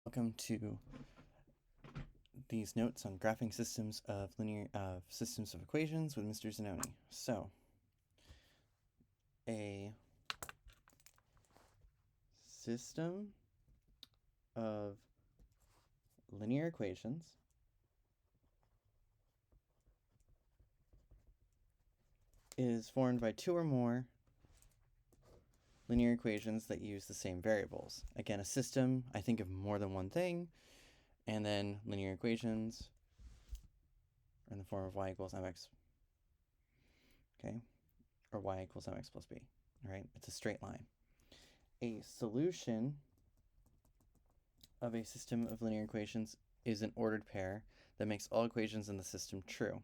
Welcome to these notes on graphing systems of linear systems of equations with Mr. Zanoni. So, a system of linear equations is formed by two or more linear equations that use the same variables. Again, a system, I think of more than one thing, and then linear equations are in the form of y equals mx, okay, or y equals mx plus b, all right? It's a straight line. A solution of a system of linear equations is an ordered pair that makes all equations in the system true.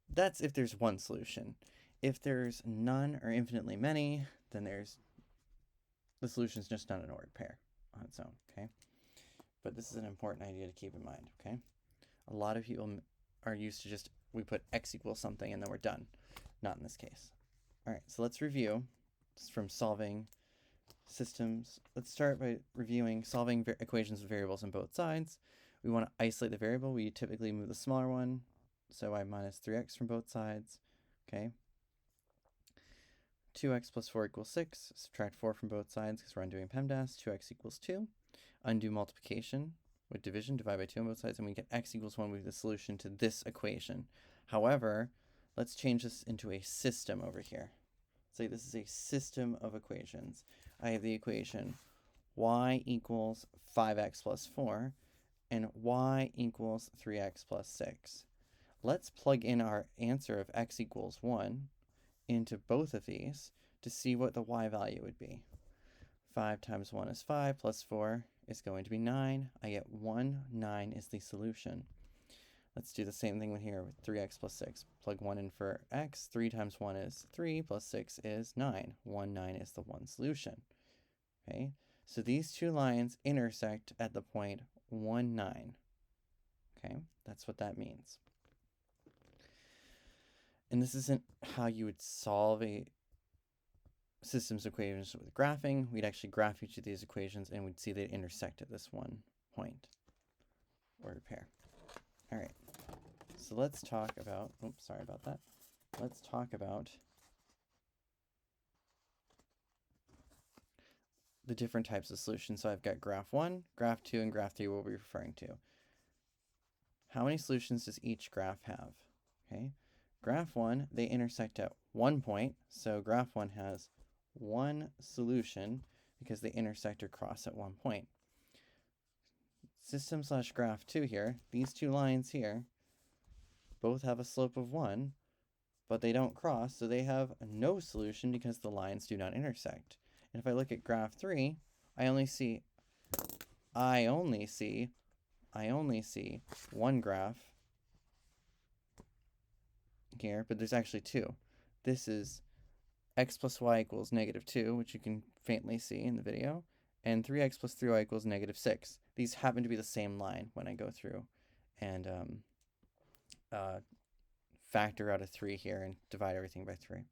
That's if there's one solution. If there's none or infinitely many, then the solution is just not an ordered pair on its own, okay? But this is an important idea to keep in mind, okay? A lot of people are used to just, we put x equals something and then we're done. Not in this case. All right, so let's review from solving systems. Let's start by reviewing solving equations with variables on both sides. We want to isolate the variable. We typically move the smaller one, so y minus 3x from both sides, okay? 2x plus 4 equals 6. Subtract 4 from both sides because we're undoing PEMDAS. 2x equals 2. Undo multiplication with division, divide by 2 on both sides, and we get x equals 1 with the solution to this equation. However, let's change this into a system over here. Say this is a system of equations. I have the equation y equals 5x plus 4 and y equals 3x plus 6. Let's plug in our answer of x equals 1 into both of these to see what the y value would be. 5 times 1 is 5 plus 4 is going to be 9. I get 1. 9 is the solution. Let's do the same thing here with 3x plus 6. Plug 1 in for x. 3 times 1 is 3 plus 6 is 9. 1, 9 is the one solution. Okay, so these two lines intersect at the point 1, 9. Okay, that's what that means. And this isn't how you would solve a systems equations with graphing. We'd actually graph each of these equations and we'd see they intersect at this one point, ordered pair. All right, so let's talk about, oops, sorry about that. Let's talk about the different types of solutions. So I've got graph 1, graph 2, and graph 3 we'll be referring to. How many solutions does each graph have? Okay, graph 1, they intersect at one point, so graph 1 has one solution because they intersect or cross at one point. System slash graph 2 here, these two lines here, both have a slope of 1, but they don't cross, so they have no solution because the lines do not intersect. And if I look at graph 3, I only see one graph here, but there's actually two. This is x plus y equals -2, which you can faintly see in the video, and 3x plus 3y equals -6. These happen to be the same line when I go through and factor out a 3 here and divide everything by 3.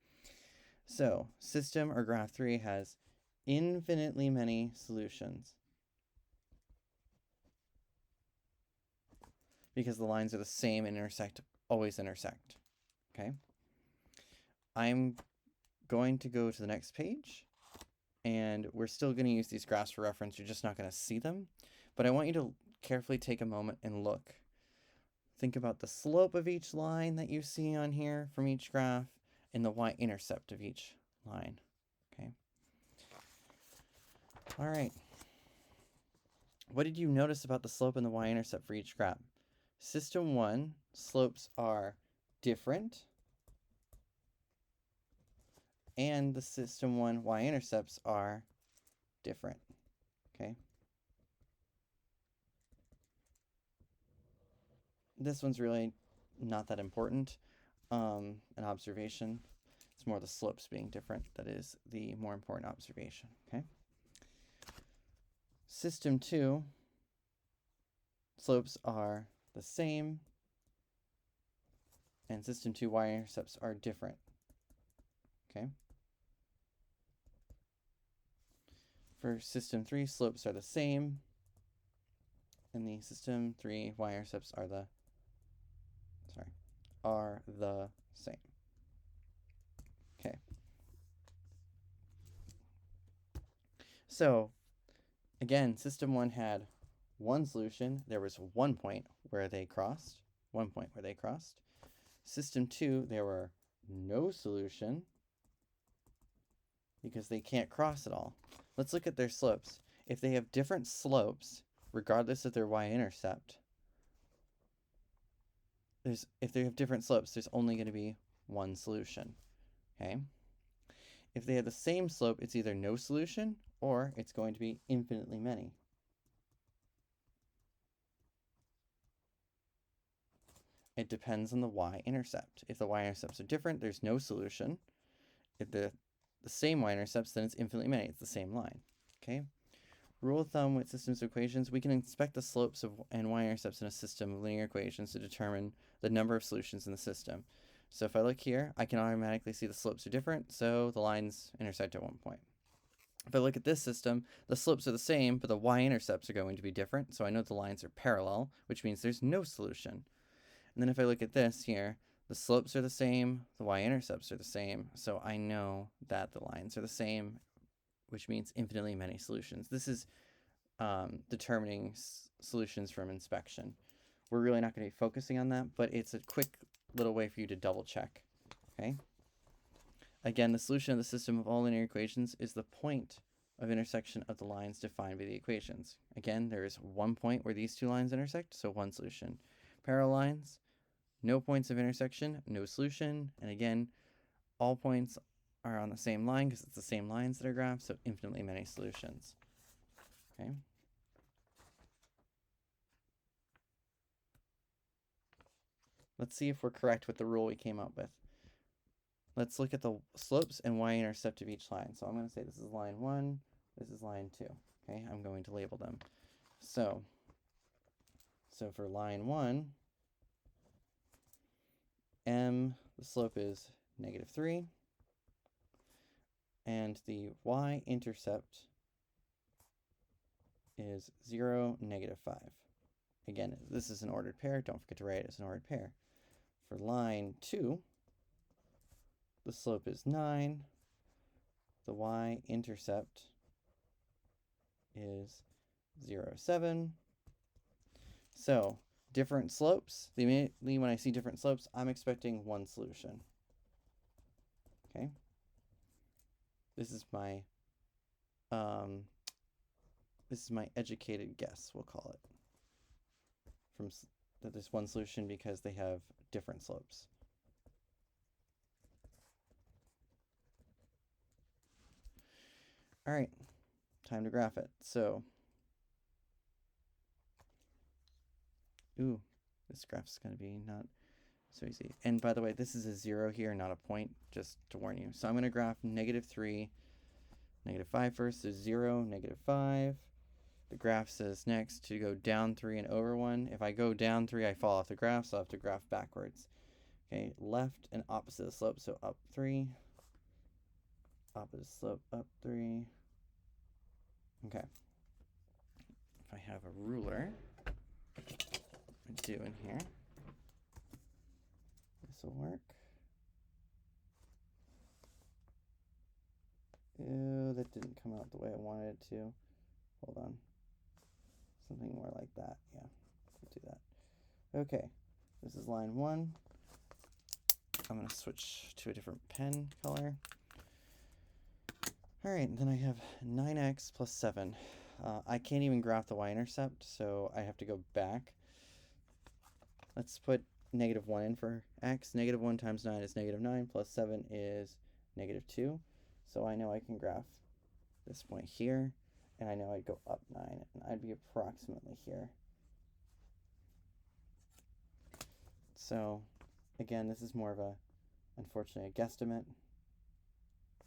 So system or graph 3 has infinitely many solutions because the lines are the same and always intersect. Okay, I'm going to go to the next page, and we're still going to use these graphs for reference. You're just not going to see them, but I want you to carefully take a moment and look. Think about the slope of each line that you see on here from each graph and the y-intercept of each line. Okay. All right. What did you notice about the slope and the y-intercept for each graph? System 1 slopes are different, and the system 1 y-intercepts are different. Okay. This one's really not that important. An observation. It's more the slopes being different that is the more important observation. Okay. System 2 slopes are the same, and system 2 y-intercepts are different. Okay. For system 3, slopes are the same, in the system, 3 y-intercepts are the same. Okay. So, again, system 1 had one solution. There was one point where they crossed. System 2, there were no solution because they can't cross at all. Let's look at their slopes. If they have different slopes, regardless of their y-intercept, if they have different slopes, there's only going to be one solution. Okay? If they have the same slope, it's either no solution or it's going to be infinitely many. It depends on the y-intercept. If the y-intercepts are different, there's no solution. If the same y-intercepts, then it's infinitely many. It's the same line. Okay? Rule of thumb with systems of equations, we can inspect the slopes and y-intercepts in a system of linear equations to determine the number of solutions in the system. So if I look here, I can automatically see the slopes are different, so the lines intersect at one point. If I look at this system, the slopes are the same, but the y-intercepts are going to be different, so I know the lines are parallel, which means there's no solution. And then if I look at this here, the slopes are the same, the y-intercepts are the same, so I know that the lines are the same, which means infinitely many solutions. This is determining solutions from inspection. We're really not going to be focusing on that, but it's a quick little way for you to double check. Okay. Again, the solution of the system of all linear equations is the point of intersection of the lines defined by the equations. Again, there is one point where these two lines intersect, so one solution. Parallel lines, no points of intersection, no solution. And again, all points are on the same line because it's the same lines that are graphed, so infinitely many solutions. Okay. Let's see if we're correct with the rule we came up with. Let's look at the slopes and y-intercept of each line. So I'm going to say this is line 1, this is line 2. Okay, I'm going to label them. So for line 1, m, the slope is -3, and the y-intercept is 0, -5. Again, this is an ordered pair. Don't forget to write it as an ordered pair. For line 2, the slope is 9. The y-intercept is 0, 7. So, different slopes. Immediately when I see different slopes, I'm expecting one solution. Okay? This is my educated guess, we'll call it. That there's one solution because they have different slopes. All right, time to graph it. So, this graph's going to be not so easy. And by the way, this is a 0 here, not a point, just to warn you. So I'm going to graph -3, -5 first. So 0, -5. The graph says next to go down 3 and over 1. If I go down 3, I fall off the graph, so I'll have to graph backwards. Okay, left and opposite the slope, so up 3. Opposite slope, up 3. Okay. If I have a ruler, I do in here. This will work. Ew, that didn't come out the way I wanted it to. Hold on. Something more like that. Yeah, we'll do that. Okay, this is line 1. I'm going to switch to a different pen color. All right, then I have 9x plus 7. I can't even graph the y-intercept, so I have to go back. Let's put -1 in for x. -1 times 9 is -9, plus 7 is -2. So I know I can graph this point here, and I know I'd go up 9, and I'd be approximately here. So, again, this is more of unfortunately, a guesstimate,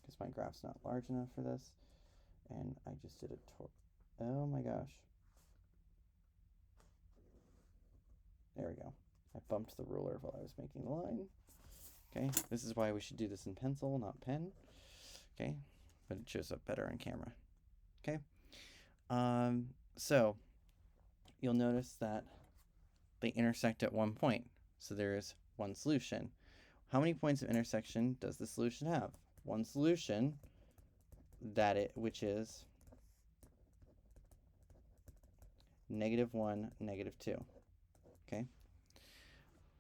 because my graph's not large enough for this, and I just did oh my gosh. There we go. I bumped the ruler while I was making the line. Okay, this is why we should do this in pencil, not pen. Okay, but it shows up better on camera. Okay, so you'll notice that they intersect at one point. So there is one solution. How many points of intersection does the solution have? One solution, which is -1, -2. Okay.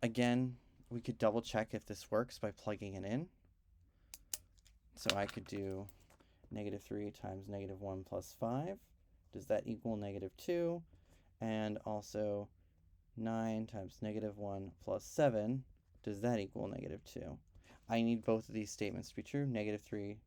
Again, we could double check if this works by plugging it in. So I could do -3 times -1 plus 5. Does that equal -2? And also 9 times -1 plus 7. Does that equal -2? I need both of these statements to be true. -3.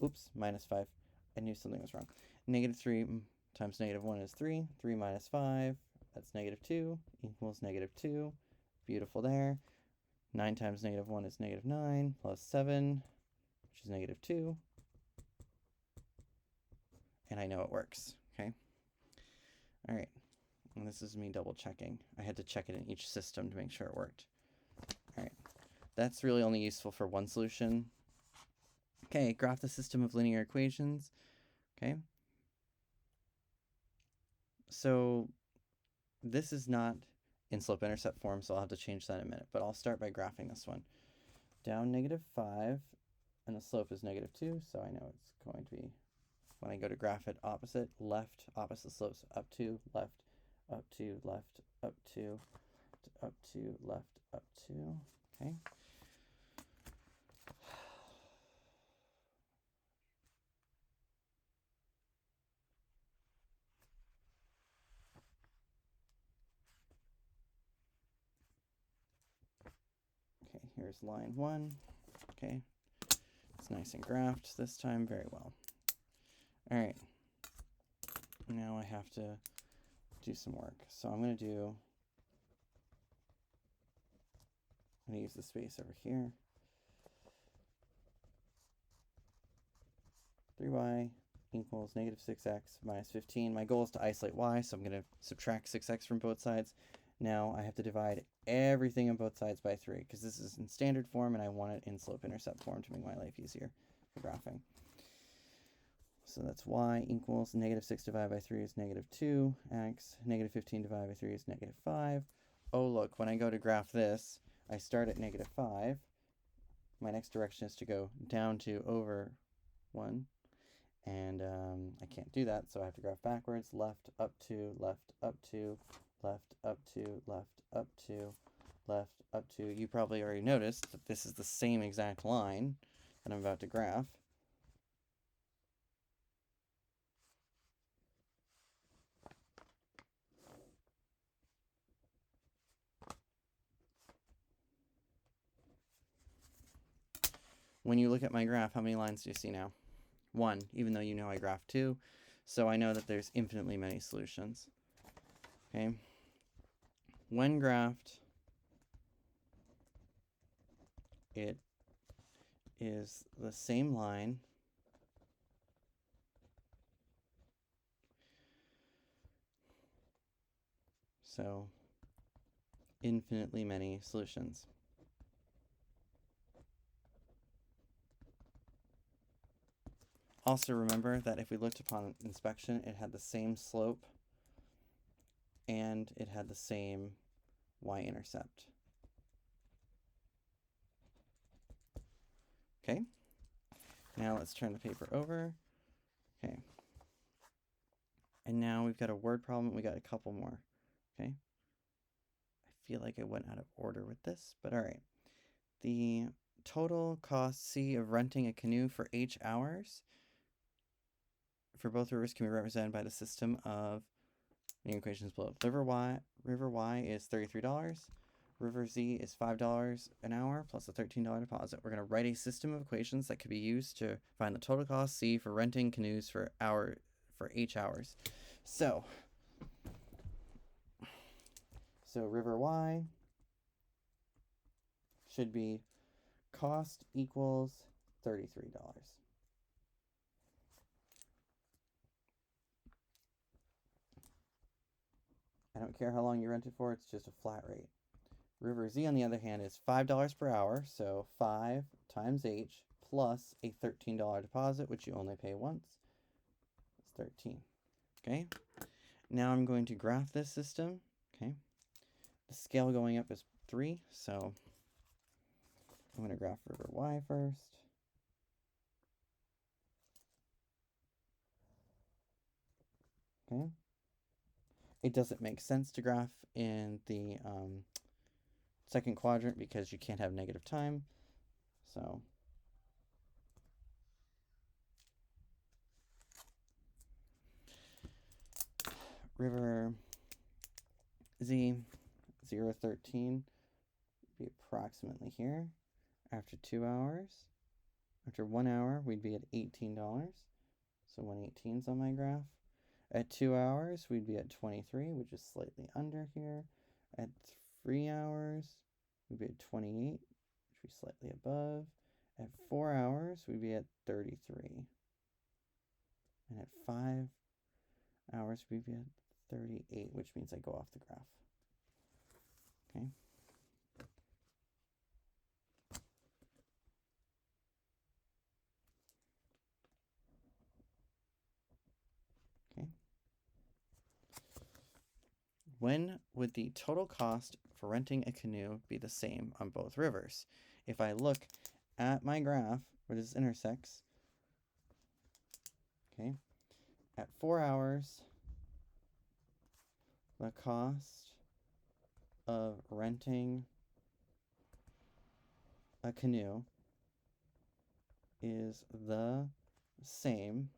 Oops, -5. I knew something was wrong. -3 times -1 is 3. 3 minus 5, that's -2, equals -2. Beautiful there. 9 times -1 is -9, plus 7, which is -2. And I know it works, okay? All right, and this is me double checking. I had to check it in each system to make sure it worked. All right, that's really only useful for one solution. Okay, graph the system of linear equations, okay? So this is not in slope-intercept form, so I'll have to change that in a minute, but I'll start by graphing this one. Down -5, and the slope is -2, so I know it's going to be, when I go to graph it, opposite, left, opposite slopes, up 2, left, up 2, left, up 2, up 2, left, up 2, okay? Okay, here's line 1, okay? It's nice and graphed this time, very well. All right, now I have to do some work. So I'm going to use the space over here. 3y equals -6x minus 15. My goal is to isolate y, so I'm going to subtract 6x from both sides. Now I have to divide everything on both sides by 3, because this is in standard form and I want it in slope-intercept form to make my life easier for graphing. So that's y equals -6 divided by 3 is -2x, -15 divided by 3 is -5. Oh, look, when I go to graph this, I start at -5. My next direction is to go down 2 over 1. And I can't do that, so I have to graph backwards. Left, up 2, left, up 2, left, up 2, left, up 2, left, up 2. You probably already noticed that this is the same exact line that I'm about to graph. When you look at my graph, how many lines do you see now? 1, even though you know I graphed 2. So I know that there's infinitely many solutions. Okay. When graphed, it is the same line so infinitely many solutions. Also remember that if we looked upon inspection, it had the same slope and it had the same y-intercept. Okay, now let's turn the paper over. Okay, and now we've got a word problem. We got a couple more. Okay, I feel like I went out of order with this, but all right. The total cost C of renting a canoe for H hours for both rivers can be represented by the system of the equations below. River Y is $33. River Z is $5 an hour plus a $13 deposit. We're going to write a system of equations that could be used to find the total cost C for renting canoes for H hours. So River Y should be cost equals $33. I don't care how long you rent it for, it's just a flat rate. River Z, on the other hand, is $5 per hour, so 5 times H plus a $13 deposit, which you only pay once. It's 13. Okay. Now I'm going to graph this system. Okay. The scale going up is 3, so I'm going to graph river Y first. Okay. It doesn't make sense to graph in the second quadrant because you can't have negative time. So river Z 013 would be approximately here. After 2 hours, after 1 hour, we'd be at $18. So 118 is on my graph. At 2 hours, we'd be at 23, which is slightly under here. At 3 hours, we'd be at 28, which would be slightly above. At 4 hours, we'd be at 33. And at 5 hours, we'd be at 38, which means I go off the graph. Okay. Okay. When would the total cost for renting a canoe be the same on both rivers? If I look at my graph where this intersects, okay, at 4 hours, the cost of renting a canoe is the same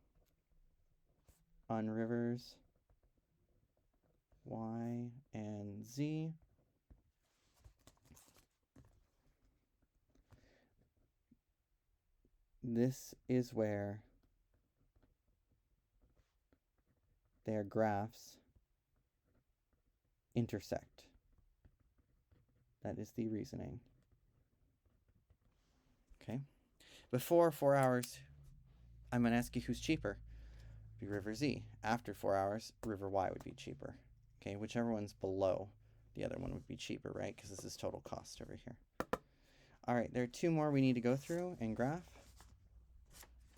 on rivers Y and Z. This is where their graphs intersect. That is the reasoning. Okay. Before 4 hours, I'm going to ask you who's cheaper. It'd be river Z. After 4 hours, river Y would be cheaper. Okay, whichever one's below the other one would be cheaper, right? Because this is total cost over here. All right, there are 2 more we need to go through and graph.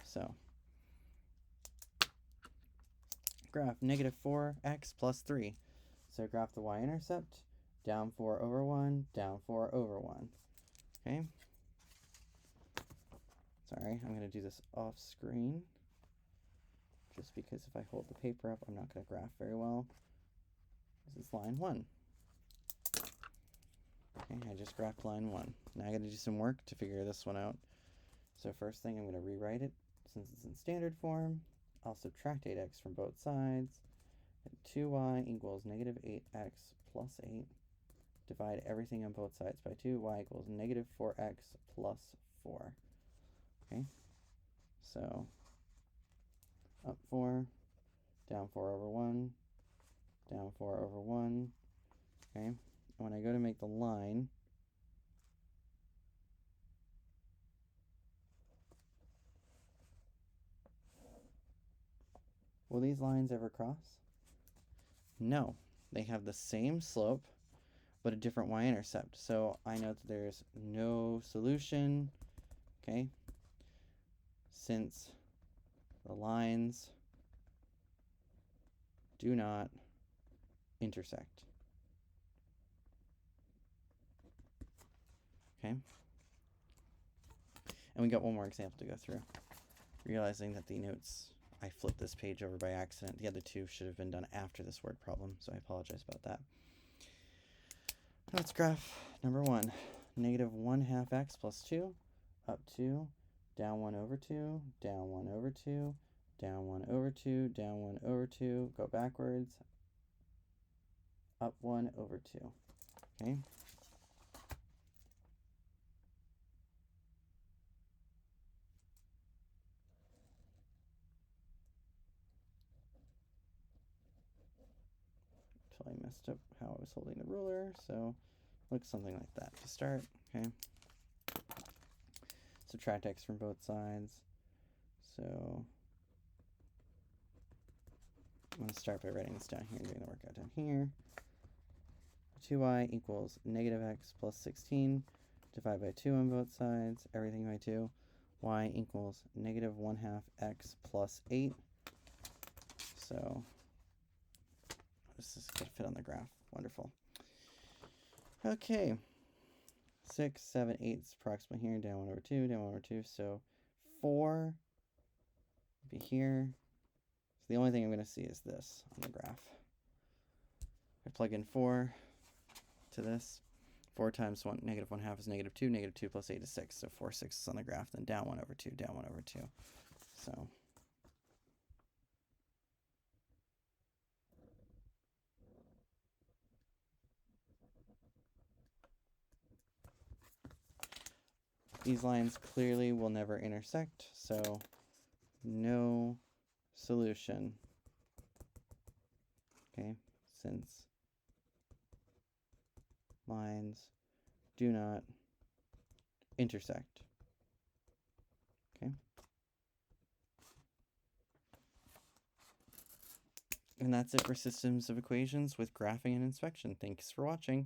So, graph negative 4x plus 3. So graph the y-intercept, down 4 over 1, down 4 over 1. Okay. Sorry, I'm going to do this off screen. Just because if I hold the paper up, I'm not going to graph very well. This is line 1. Okay, I just graphed line 1. Now I got to do some work to figure this one out. So first thing, I'm going to rewrite it since it's in standard form. I'll subtract 8x from both sides. And 2y equals negative 8x plus 8. Divide everything on both sides by 2. Y equals negative 4x plus 4. Okay, so up 4, down 4 over 1, down 4 over 1. Okay, and when I go to make the line, will these lines ever cross? No, they have the same slope, but a different y-intercept. So I know that there's no solution, okay, since the lines do not intersect. Okay, and we got one more example to go through. Realizing that the notes, I flipped this page over by accident. The other 2 should have been done after this word problem, so I apologize about that. Let's graph number 1. Negative 1/2 x plus 2, up 2, down 1 over 2, down 1 over 2, down 1 over 2, down 1 over 2, go backwards, up 1 over 2. Okay. Totally messed up how I was holding the ruler, so looks something like that to start. Okay. Subtract x from both sides. So I'm going to start by writing this down here and doing the workout down here. 2y equals negative x plus 16. Divide by 2 on both sides. Everything by 2. y equals negative 1/2 x plus 8. So this is going to fit on the graph. Wonderful. Okay. 6, 7, 8 is approximately here. Down 1 over 2, down 1 over 2. So 4 would be here. So the only thing I'm going to see is this on the graph. I plug in 4 to this. 4 times negative 1/2 is negative 2. Negative 2 plus 8 is 6. So 4 6s on the graph. Then down 1 over 2, down 1 over 2. So these lines clearly will never intersect. So no solution. Okay, since lines do not intersect. Okay. And that's it for systems of equations with graphing and inspection. Thanks for watching.